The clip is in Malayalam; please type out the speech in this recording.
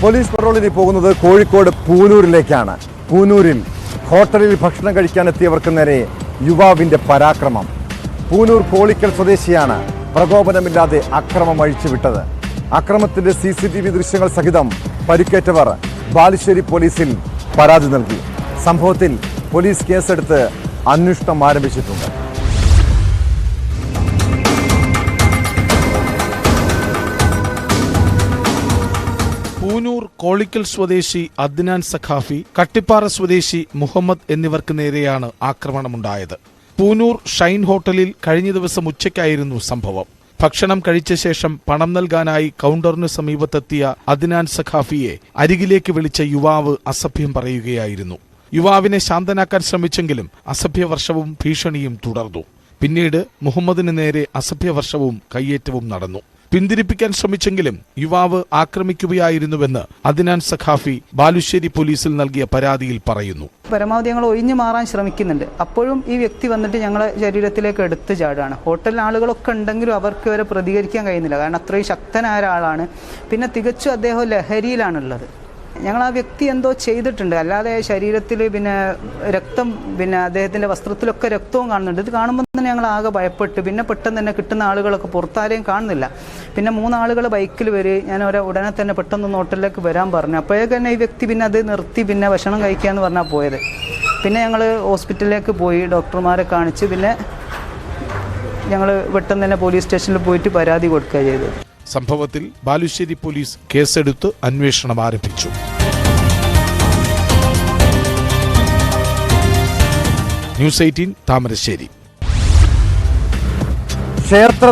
പോലീസ് പട്രോളിന് പോകുന്നത് കോഴിക്കോട് പൂനൂരിലേക്കാണ്. പൂനൂരിൽ ഹോട്ടലിൽ ഭക്ഷണം കഴിക്കാനെത്തിയവർക്ക് നേരെ യുവാവിന്റെ പരാക്രമം. പൂനൂർ കോളിക്കൽ സ്വദേശിയാണ് പ്രകോപനമില്ലാതെ അക്രമം അഴിച്ചുവിട്ടത്. അക്രമത്തിന്റെ CCTV ദൃശ്യങ്ങൾ സഹിതം പരിക്കേറ്റവർ ബാലുശ്ശേരി പോലീസിൽ പരാതി നൽകി. സംഭവത്തിൽ പോലീസ് കേസെടുത്ത് അന്വേഷണം ആരംഭിച്ചിട്ടുണ്ട്. പൂനൂർ കോളിക്കൽ സ്വദേശി അദ്നാൻ സഖാഫി, കട്ടിപ്പാറ സ്വദേശി മുഹമ്മദ് എന്നിവർക്ക് നേരെയാണ് ആക്രമണമുണ്ടായത്. പൂനൂർ ഷൈൻ ഹോട്ടലിൽ കഴിഞ്ഞ ദിവസം ഉച്ചയ്ക്കായിരുന്നു സംഭവം. ഭക്ഷണം കഴിച്ച ശേഷം പണം നൽകാനായി കൗണ്ടറിന് സമീപത്തെത്തിയ അദ്നാൻ സഖാഫിയെ അരികിലേക്ക് വിളിച്ച യുവാവ് അസഭ്യം പറയുകയായിരുന്നു. യുവാവിനെ ശാന്തനാക്കാൻ ശ്രമിച്ചെങ്കിലും അസഭ്യവർഷവും ഭീഷണിയും തുടർന്നു. പിന്നീട് മുഹമ്മദിന് നേരെ അസഭ്യവർഷവും കയ്യേറ്റവും നടന്നു. പിന്തിരിപ്പിക്കാൻ ശ്രമിച്ചെങ്കിലും യുവാവ് ആക്രമിക്കുകയായിരുന്നുവെന്ന് അദ്നാൻ സഖാഫി ബാലുശ്ശേരി പോലീസിൽ നൽകിയ പരാതിയിൽ പറയുന്നു. പരമാവധി ഞങ്ങൾ ഒഴിഞ്ഞു മാറാൻ ശ്രമിക്കുന്നുണ്ട്. അപ്പോഴും ഈ വ്യക്തി വന്നിട്ട് ഞങ്ങളെ ശരീരത്തിലേക്ക് എടുത്തു ചാടുകയാണ്. ഹോട്ടലിൽ ആളുകളൊക്കെ ഉണ്ടെങ്കിലും അവർക്ക് വരെ പ്രതികരിക്കാൻ കഴിയുന്നില്ല. കാരണം അത്രയും ശക്തനായ ഒരാളാണ്. പിന്നെ തികച്ചും അദ്ദേഹം ലഹരിയിലാണുള്ളത്. ഞങ്ങൾ ആ വ്യക്തി എന്തോ ചെയ്തിട്ടുണ്ട്, അല്ലാതെ ശരീരത്തിൽ പിന്നെ രക്തം, പിന്നെ അദ്ദേഹത്തിൻ്റെ വസ്ത്രത്തിലൊക്കെ രക്തവും കാണുന്നുണ്ട്. ഇത് കാണുമ്പോൾ തന്നെ ഞങ്ങൾ ആകെ ഭയപ്പെട്ട് പിന്നെ പെട്ടെന്ന് തന്നെ കിട്ടുന്ന ആളുകളൊക്കെ പുറത്താരെയും കാണുന്നില്ല. പിന്നെ 3 ആളുകൾ ബൈക്കിൽ വരികയും ഞാൻ ഉടനെ തന്നെ പെട്ടെന്ന് ഹോട്ടലിലേക്ക് വരാൻ പറഞ്ഞു. അപ്പോഴേക്ക് തന്നെ ഈ വ്യക്തി പിന്നെ അത് നിർത്തി പിന്നെ ഭക്ഷണം കഴിക്കാമെന്ന് പറഞ്ഞാൽ പോയത്. പിന്നെ ഞങ്ങൾ ഹോസ്പിറ്റലിലേക്ക് പോയി, ഡോക്ടർമാരെ കാണിച്ച് പിന്നെ ഞങ്ങൾ പെട്ടെന്ന് തന്നെ പോലീസ് സ്റ്റേഷനിൽ പോയിട്ട് പരാതി കൊടുക്കുക ചെയ്തത്. സംഭവത്തിൽ ബാലുശ്ശേരി പോലീസ് കേസെടുത്ത് അന്വേഷണം ആരംഭിച്ചു. ന്യൂസ് 18 താമരശ്ശേരി. ക്ഷേത്ര